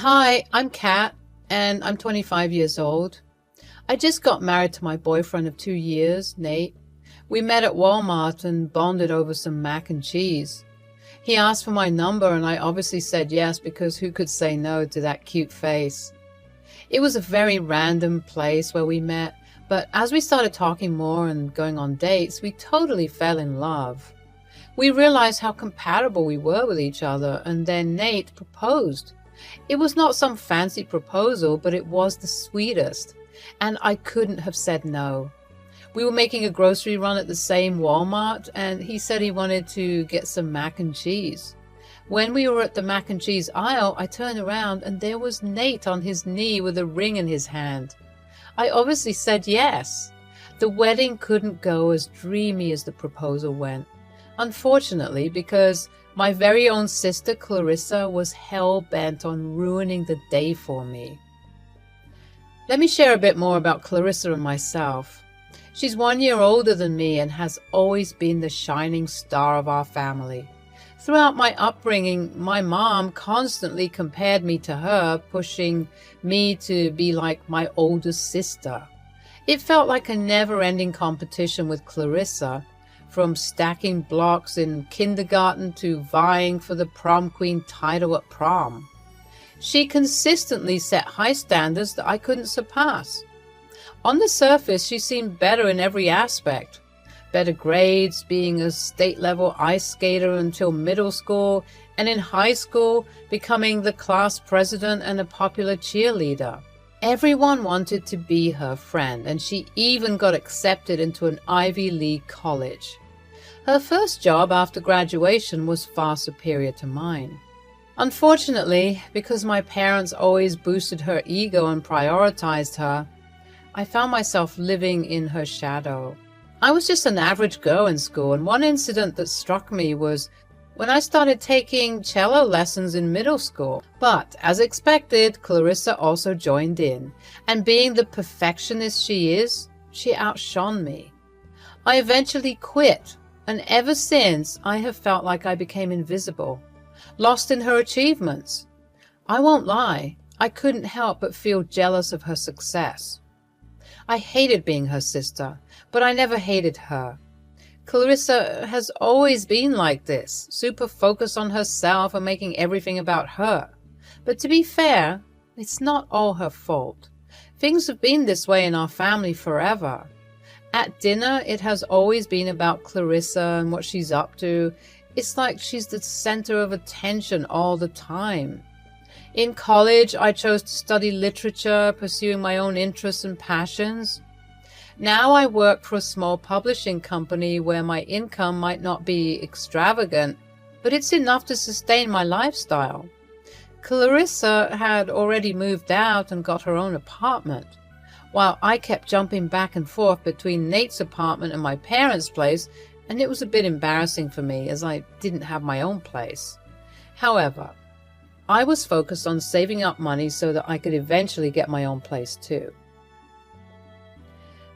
Hi, I'm Kat, and I'm 25 years old. I just got married to my boyfriend of 2 years, Nate. We met at Walmart and bonded over some mac and cheese. He asked for my number, and I obviously said yes because who could say no to that cute face? It was a very random place where we met, but as we started talking more and going on dates, we totally fell in love. We realized how compatible we were with each other, and then Nate proposed. It was not some fancy proposal, but it was the sweetest, and I couldn't have said no. We were making a grocery run at the same Walmart, and he said he wanted to get some mac and cheese. When we were at the mac and cheese aisle, I turned around and there was Nate on his knee with a ring in his hand. I obviously said yes. The wedding couldn't go as dreamy as the proposal went. Unfortunately, because my very own sister Clarissa was hell-bent on ruining the day for me. Let me share a bit more about Clarissa and myself. She's 1 year older than me and has always been the shining star of our family. Throughout my upbringing, my mom constantly compared me to her, pushing me to be like my older sister. It felt like a never-ending competition with Clarissa, from stacking blocks in kindergarten to vying for the prom queen title at prom. She consistently set high standards that I couldn't surpass. On the surface, she seemed better in every aspect. Better grades, being a state-level ice skater until middle school, and in high school, becoming the class president and a popular cheerleader. Everyone wanted to be her friend, and she even got accepted into an Ivy League college. Her first job after graduation was far superior to mine. Unfortunately, because my parents always boosted her ego and prioritized her, I found myself living in her shadow. I was just an average girl in school, and one incident that struck me was when I started taking cello lessons in middle school. But, as expected, Clarissa also joined in, and being the perfectionist she is, she outshone me. I eventually quit, and ever since, I have felt like I became invisible, lost in her achievements. I won't lie, I couldn't help but feel jealous of her success. I hated being her sister, but I never hated her. Clarissa has always been like this, super focused on herself and making everything about her. But to be fair, it's not all her fault. Things have been this way in our family forever. At dinner, it has always been about Clarissa and what she's up to. It's like she's the center of attention all the time. In college, I chose to study literature, pursuing my own interests and passions. Now I work for a small publishing company where my income might not be extravagant, but it's enough to sustain my lifestyle. Clarissa had already moved out and got her own apartment, while I kept jumping back and forth between Nate's apartment and my parents' place, and it was a bit embarrassing for me as I didn't have my own place. However, I was focused on saving up money so that I could eventually get my own place too.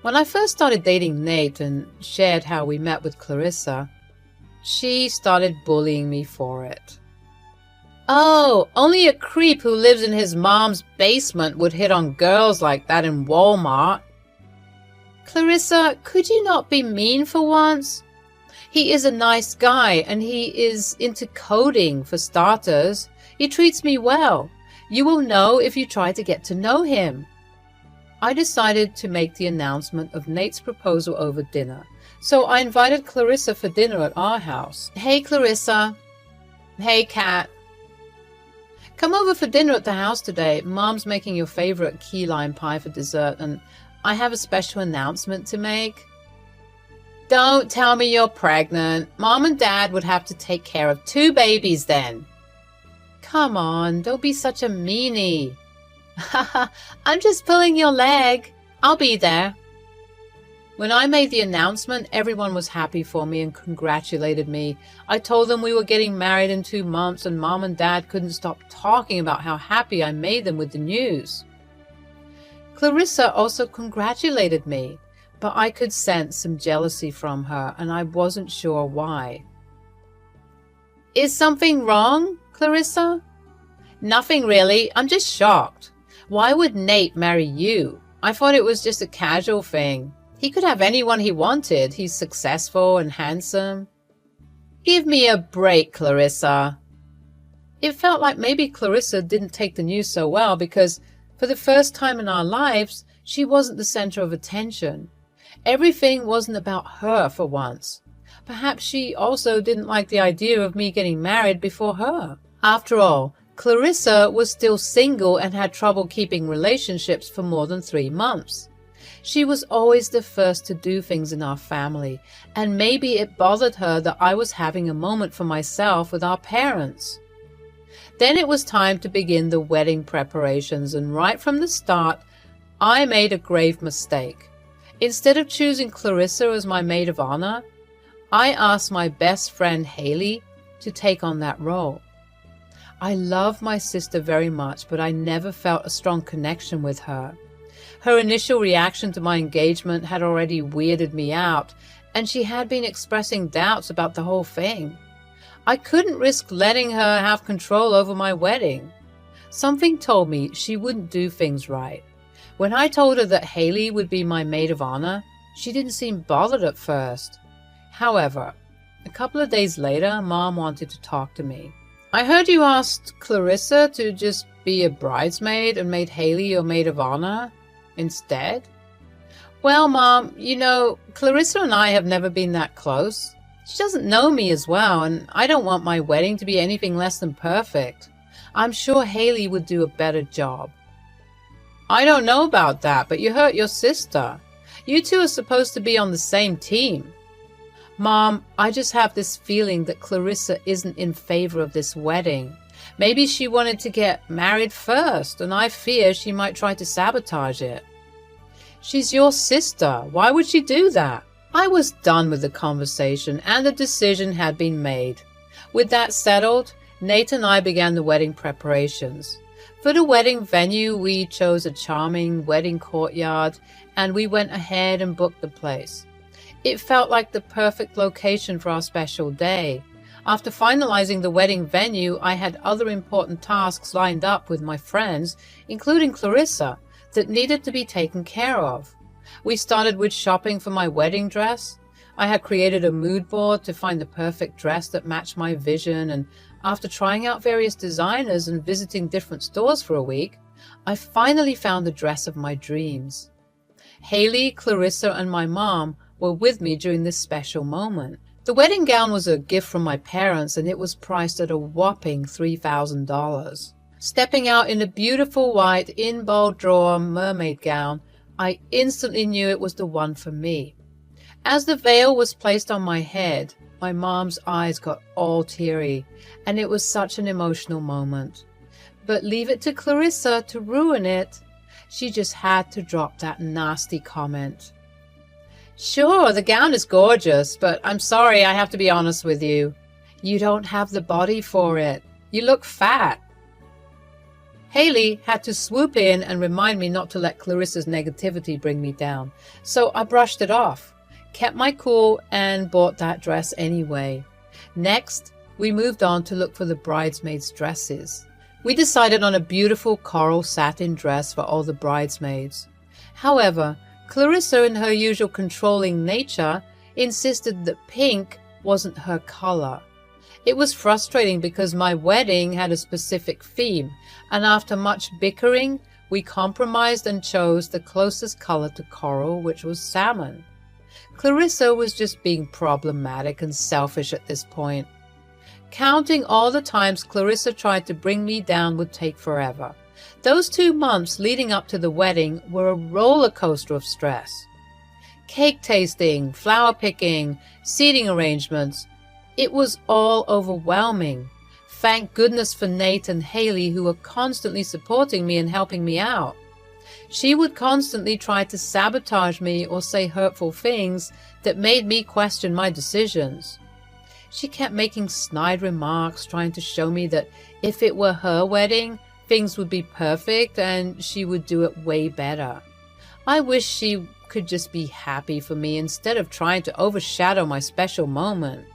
When I first started dating Nate and shared how we met with Clarissa, she started bullying me for it. Oh, only a creep who lives in his mom's basement would hit on girls like that in Walmart. Clarissa, could you not be mean for once? He is a nice guy and he is into coding for starters. He treats me well. You will know if you try to get to know him. I decided to make the announcement of Nate's proposal over dinner, so I invited Clarissa for dinner at our house. Hey, Clarissa. Hey, Kat. Come over for dinner at the house today. Mom's making your favorite key lime pie for dessert, and I have a special announcement to make. Don't tell me you're pregnant. Mom and Dad would have to take care of 2 babies then. Come on, don't be such a meanie. Haha, I'm just pulling your leg. I'll be there. When I made the announcement, everyone was happy for me and congratulated me. I told them we were getting married in 2 months, and Mom and Dad couldn't stop talking about how happy I made them with the news. Clarissa also congratulated me, but I could sense some jealousy from her, and I wasn't sure why. Is something wrong, Clarissa? Nothing really. I'm just shocked. Why would Nate marry you? I thought it was just a casual thing. He could have anyone he wanted. He's successful and handsome. Give me a break, Clarissa. It felt like maybe Clarissa didn't take the news so well because for the first time in our lives, she wasn't the center of attention. Everything wasn't about her for once. Perhaps she also didn't like the idea of me getting married before her. After all, Clarissa was still single and had trouble keeping relationships for more than 3 months. She was always the first to do things in our family, and maybe it bothered her that I was having a moment for myself with our parents. Then it was time to begin the wedding preparations, and right from the start, I made a grave mistake. Instead of choosing Clarissa as my maid of honor, I asked my best friend Haley to take on that role. I love my sister very much, but I never felt a strong connection with her. Her initial reaction to my engagement had already weirded me out, and she had been expressing doubts about the whole thing. I couldn't risk letting her have control over my wedding. Something told me she wouldn't do things right. When I told her that Haley would be my maid of honor, she didn't seem bothered at first. However, a couple of days later, Mom wanted to talk to me. I heard you asked Clarissa to just be a bridesmaid and made Haley your maid of honor instead? Well, Mom, Clarissa and I have never been that close. She doesn't know me as well, and I don't want my wedding to be anything less than perfect. I'm sure Haley would do a better job. I don't know about that, but you hurt your sister. You two are supposed to be on the same team. Mom, I just have this feeling that Clarissa isn't in favor of this wedding. Maybe she wanted to get married first, and I fear she might try to sabotage it. She's your sister. Why would she do that? I was done with the conversation, and the decision had been made. With that settled, Nate and I began the wedding preparations. For the wedding venue, we chose a charming wedding courtyard, and we went ahead and booked the place. It felt like the perfect location for our special day. After finalizing the wedding venue, I had other important tasks lined up with my friends, including Clarissa, that needed to be taken care of. We started with shopping for my wedding dress. I had created a mood board to find the perfect dress that matched my vision, and after trying out various designers and visiting different stores for a week, I finally found the dress of my dreams. Haley, Clarissa, and my mom were with me during this special moment. The wedding gown was a gift from my parents, and it was priced at a whopping $3,000. Stepping out in a beautiful white in-bold drawer mermaid gown, I instantly knew it was the one for me. As the veil was placed on my head, my mom's eyes got all teary, and it was such an emotional moment. But leave it to Clarissa to ruin it. She just had to drop that nasty comment. Sure, the gown is gorgeous, but I'm sorry, I have to be honest with you. You don't have the body for it. You look fat. Haley had to swoop in and remind me not to let Clarissa's negativity bring me down, so I brushed it off, kept my cool, and bought that dress anyway. Next, we moved on to look for the bridesmaids' dresses. We decided on a beautiful coral satin dress for all the bridesmaids. However, Clarissa, in her usual controlling nature, insisted that pink wasn't her color. It was frustrating because my wedding had a specific theme, and after much bickering, we compromised and chose the closest color to coral, which was salmon. Clarissa was just being problematic and selfish at this point. Counting all the times Clarissa tried to bring me down would take forever. Those 2 months leading up to the wedding were a roller coaster of stress. Cake tasting, flower picking, seating arrangements. It was all overwhelming. Thank goodness for Nate and Haley, who were constantly supporting me and helping me out. She would constantly try to sabotage me or say hurtful things that made me question my decisions. She kept making snide remarks, trying to show me that if it were her wedding, things would be perfect and she would do it way better. I wish she could just be happy for me instead of trying to overshadow my special moment.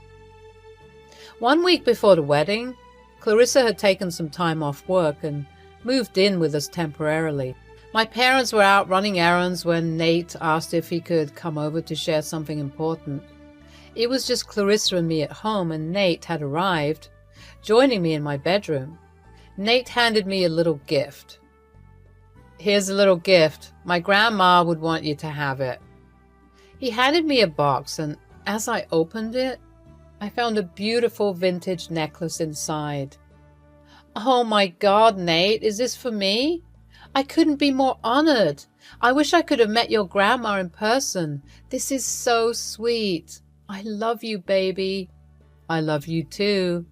1 week before the wedding, Clarissa had taken some time off work and moved in with us temporarily. My parents were out running errands when Nate asked if he could come over to share something important. It was just Clarissa and me at home, and Nate had arrived, joining me in my bedroom. Nate handed me a little gift. "Here's a little gift. My grandma would want you to have it." He handed me a box, and as I opened it, I found a beautiful vintage necklace inside. "Oh my God, Nate, is this for me? I couldn't be more honored. I wish I could have met your grandma in person. This is so sweet. I love you, baby." "I love you too."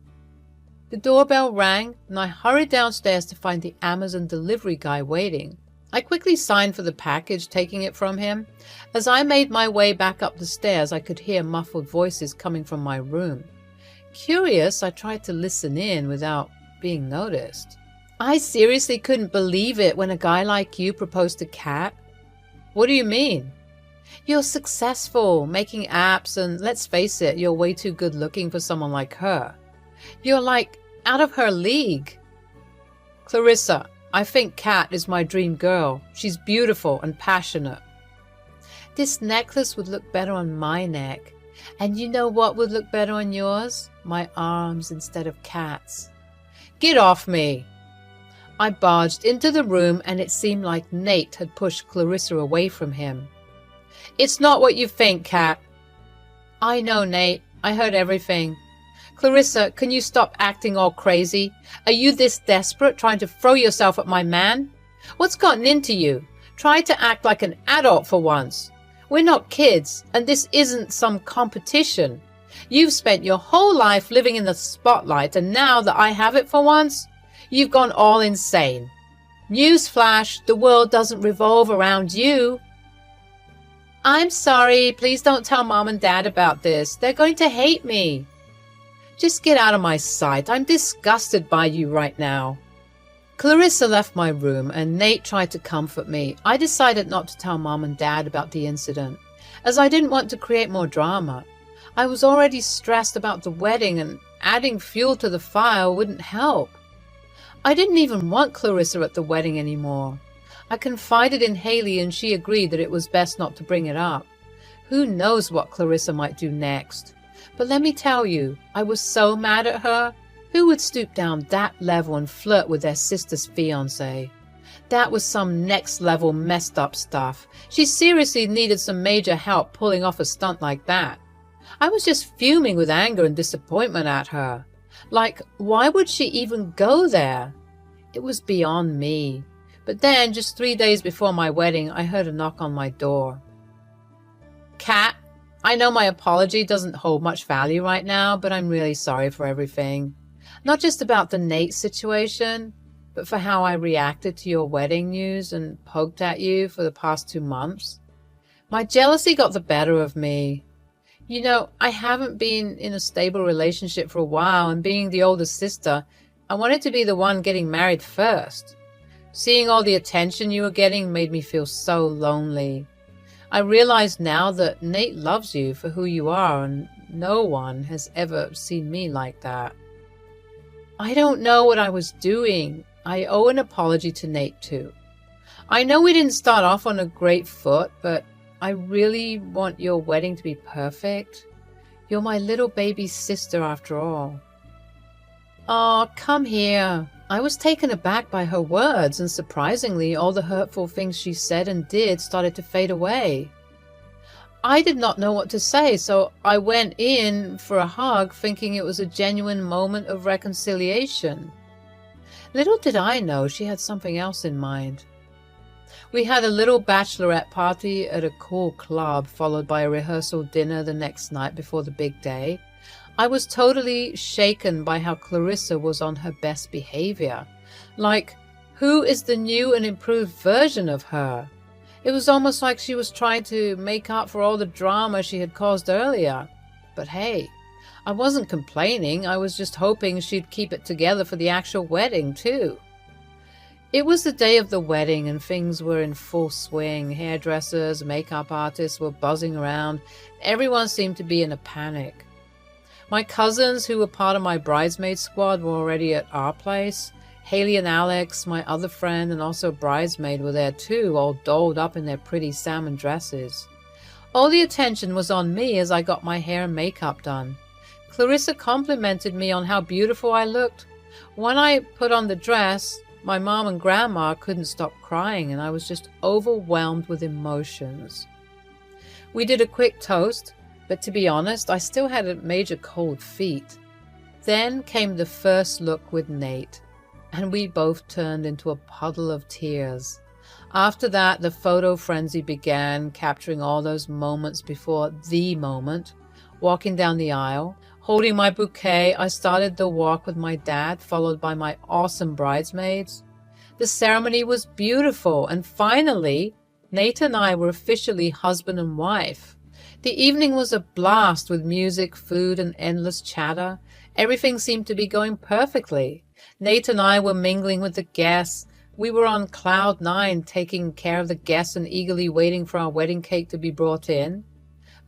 The doorbell rang, and I hurried downstairs to find the Amazon delivery guy waiting. I quickly signed for the package, taking it from him. As I made my way back up the stairs, I could hear muffled voices coming from my room. Curious, I tried to listen in without being noticed. "I seriously couldn't believe it when a guy like you proposed to Kat." "What do you mean?" "You're successful, making apps, and let's face it, you're way too good looking for someone like her. You're like out of her league." "Clarissa, I think Kat is my dream girl. She's beautiful and passionate." "This necklace would look better on my neck. And you know what would look better on yours? My arms instead of Kat's." "Get off me." I barged into the room, and it seemed like Nate had pushed Clarissa away from him. "It's not what you think, Kat." "I know, Nate. I heard everything. Clarissa, can you stop acting all crazy? Are you this desperate, trying to throw yourself at my man? What's gotten into you? Try to act like an adult for once. We're not kids, and this isn't some competition. You've spent your whole life living in the spotlight, and now that I have it for once, you've gone all insane. Newsflash, the world doesn't revolve around you." "I'm sorry, please don't tell Mom and Dad about this. They're going to hate me." "Just get out of my sight. I'm disgusted by you right now." Clarissa left my room, and Nate tried to comfort me. I decided not to tell Mom and Dad about the incident, as I didn't want to create more drama. I was already stressed about the wedding, and adding fuel to the fire wouldn't help. I didn't even want Clarissa at the wedding anymore. I confided in Haley, and she agreed that it was best not to bring it up. Who knows what Clarissa might do next? But let me tell you, I was so mad at her. Who would stoop down that level and flirt with their sister's fiancé? That was some next-level messed up stuff. She seriously needed some major help pulling off a stunt like that. I was just fuming with anger and disappointment at her. Like, why would she even go there? It was beyond me. But then, just 3 days before my wedding, I heard a knock on my door. "Kat, I know my apology doesn't hold much value right now, but I'm really sorry for everything. Not just about the Nate situation, but for how I reacted to your wedding news and poked at you for the past 2 months. My jealousy got the better of me. You know, I haven't been in a stable relationship for a while, and being the older sister, I wanted to be the one getting married first. Seeing all the attention you were getting made me feel so lonely. I realize now that Nate loves you for who you are, and no one has ever seen me like that. I don't know what I was doing. I owe an apology to Nate too. I know we didn't start off on a great foot, but I really want your wedding to be perfect. You're my little baby sister after all." "Oh, come here." I was taken aback by her words, and surprisingly, all the hurtful things she said and did started to fade away. I did not know what to say, so I went in for a hug, thinking it was a genuine moment of reconciliation. Little did I know she had something else in mind. We had a little bachelorette party at a cool club, followed by a rehearsal dinner the next night before the big day. I was totally shaken by how Clarissa was on her best behavior. Like, who is the new and improved version of her? It was almost like she was trying to make up for all the drama she had caused earlier. But hey, I wasn't complaining. I was just hoping she'd keep it together for the actual wedding, too. It was the day of the wedding, and things were in full swing. Hairdressers, makeup artists were buzzing around. Everyone seemed to be in a panic. My cousins who were part of my bridesmaid squad were already at our place. Haley and Alex, my other friend and also bridesmaid, were there too, all dolled up in their pretty salmon dresses. All the attention was on me as I got my hair and makeup done. Clarissa complimented me on how beautiful I looked. When I put on the dress, my mom and grandma couldn't stop crying, and I was just overwhelmed with emotions. We did a quick toast, but to be honest, I still had a major cold feet. Then came the first look with Nate, and we both turned into a puddle of tears. After that, the photo frenzy began, capturing all those moments before the moment. Walking down the aisle, holding my bouquet, I started the walk with my dad, followed by my awesome bridesmaids. The ceremony was beautiful, and finally, Nate and I were officially husband and wife. The evening was a blast with music, food, and endless chatter. Everything seemed to be going perfectly. Nate and I were mingling with the guests. We were on cloud nine, taking care of the guests and eagerly waiting for our wedding cake to be brought in.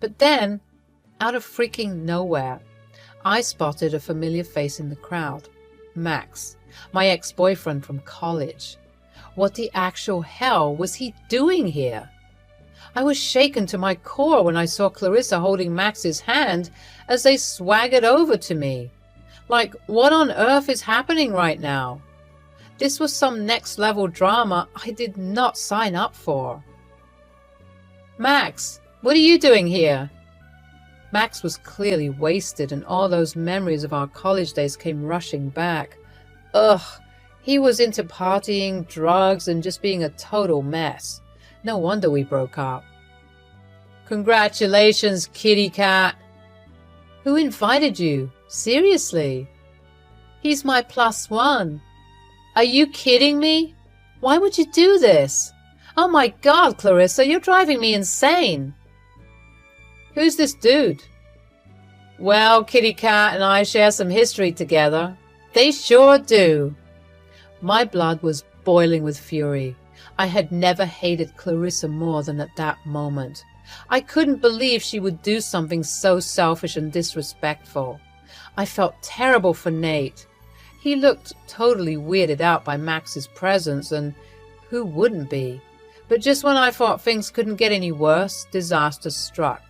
But then, out of freaking nowhere, I spotted a familiar face in the crowd. Max, my ex-boyfriend from college. What the actual hell was he doing here? I was shaken to my core when I saw Clarissa holding Max's hand as they swaggered over to me. Like, what on earth is happening right now? This was some next-level drama I did not sign up for. Max, what are you doing here? Max was clearly wasted, and all those memories of our college days came rushing back. Ugh, he was into partying, drugs, and just being a total mess. No wonder we broke up. Congratulations, kitty cat. Who invited you? Seriously? He's my +1. Are you kidding me? Why would you do this? Oh my God, Clarissa, you're driving me insane. Who's this dude? Well, kitty cat and I share some history together. They sure do. My blood was boiling with fury. I had never hated Clarissa more than at that moment. I couldn't believe she would do something so selfish and disrespectful. I felt terrible for Nate. He looked totally weirded out by Max's presence, and who wouldn't be? But just when I thought things couldn't get any worse, disaster struck.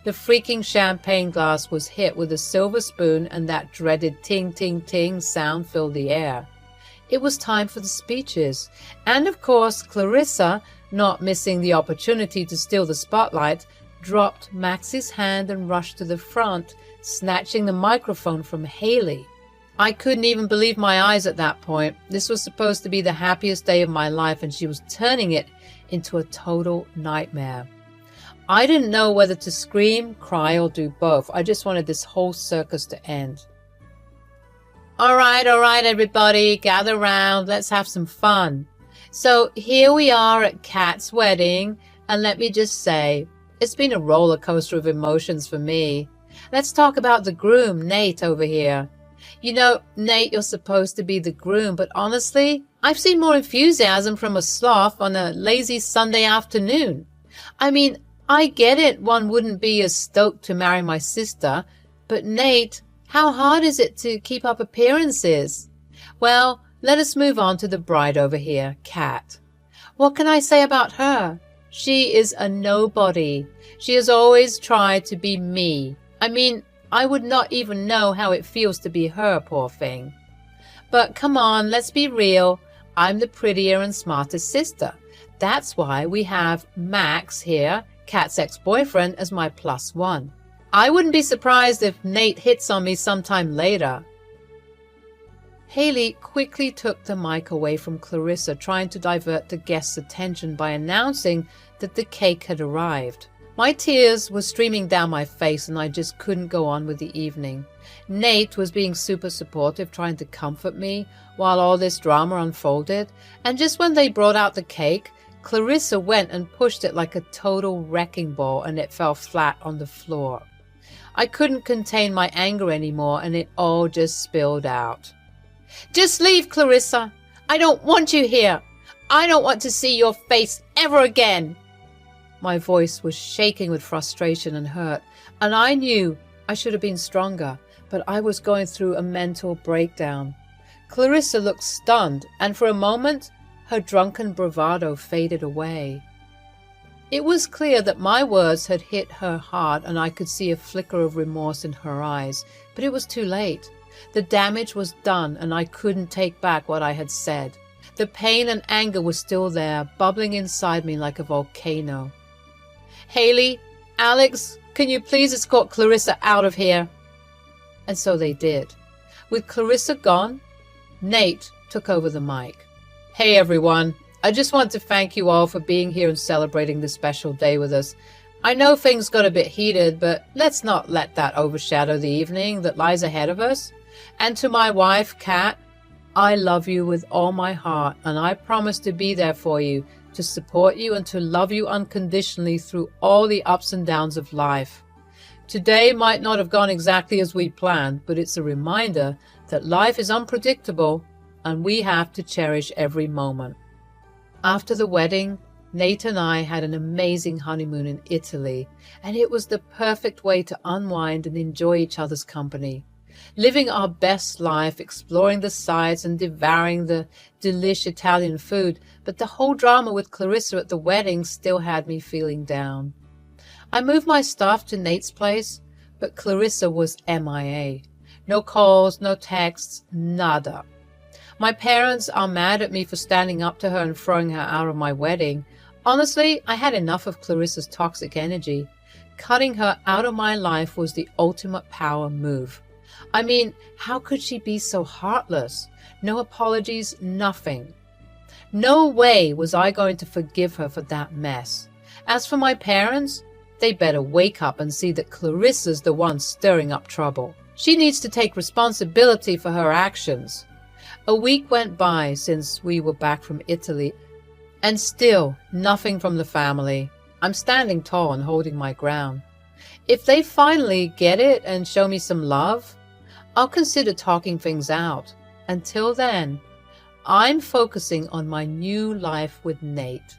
The freaking champagne glass was hit with a silver spoon, and that dreaded ting, ting, ting sound filled the air. It was time for the speeches, and of course Clarissa, not missing the opportunity to steal the spotlight, dropped Max's hand and rushed to the front, snatching the microphone from Haley. I couldn't even believe my eyes at that point. This was supposed to be the happiest day of my life, and she was turning it into a total nightmare. I didn't know whether to scream, cry, or do both. I just wanted this whole circus to end. All right, everybody, gather round. Let's have some fun. So here we are at Kat's wedding, and let me just say, it's been a roller coaster of emotions for me. Let's talk about the groom, Nate, over here. You know, Nate, you're supposed to be the groom, but honestly, I've seen more enthusiasm from a sloth on a lazy Sunday afternoon. I mean, I get it, one wouldn't be as stoked to marry my sister, but Nate, how hard is it to keep up appearances? Well, let us move on to the bride over here, Kat. What can I say about her? She is a nobody. She has always tried to be me. I mean, I would not even know how it feels to be her, poor thing. But come on, let's be real. I'm the prettier and smarter sister. That's why we have Max here, Kat's ex-boyfriend, as my +1. I wouldn't be surprised if Nate hits on me sometime later. Haley quickly took the mic away from Clarissa, trying to divert the guests' attention by announcing that the cake had arrived. My tears were streaming down my face, and I just couldn't go on with the evening. Nate was being super supportive, trying to comfort me while all this drama unfolded, and just when they brought out the cake, Clarissa went and pushed it like a total wrecking ball, and it fell flat on the floor. I couldn't contain my anger anymore, and it all just spilled out. Just leave, Clarissa. I don't want you here. I don't want to see your face ever again. My voice was shaking with frustration and hurt, and I knew I should have been stronger, but I was going through a mental breakdown. Clarissa looked stunned, and for a moment, her drunken bravado faded away. It was clear that my words had hit her hard, and I could see a flicker of remorse in her eyes, but it was too late. The damage was done, and I couldn't take back what I had said. The pain and anger were still there, bubbling inside me like a volcano. "Haley, Alex, can you please escort Clarissa out of here?" And so they did. With Clarissa gone, Nate took over the mic. "Hey everyone, I just want to thank you all for being here and celebrating this special day with us. I know things got a bit heated, but let's not let that overshadow the evening that lies ahead of us. And to my wife, Kat, I love you with all my heart, and I promise to be there for you, to support you and to love you unconditionally through all the ups and downs of life. Today might not have gone exactly as we planned, but it's a reminder that life is unpredictable and we have to cherish every moment." After the wedding, Nate and I had an amazing honeymoon in Italy, and it was the perfect way to unwind and enjoy each other's company. Living our best life, exploring the sights and devouring the delish Italian food, but the whole drama with Clarissa at the wedding still had me feeling down. I moved my stuff to Nate's place, but Clarissa was MIA. No calls, no texts, nada. My parents are mad at me for standing up to her and throwing her out of my wedding. Honestly, I had enough of Clarissa's toxic energy. Cutting her out of my life was the ultimate power move. I mean, how could she be so heartless? No apologies, nothing. No way was I going to forgive her for that mess. As for my parents, they better wake up and see that Clarissa's the one stirring up trouble. She needs to take responsibility for her actions. A week went by since we were back from Italy, and still nothing from the family. I'm standing tall and holding my ground. If they finally get it and show me some love, I'll consider talking things out. Until then, I'm focusing on my new life with Nate.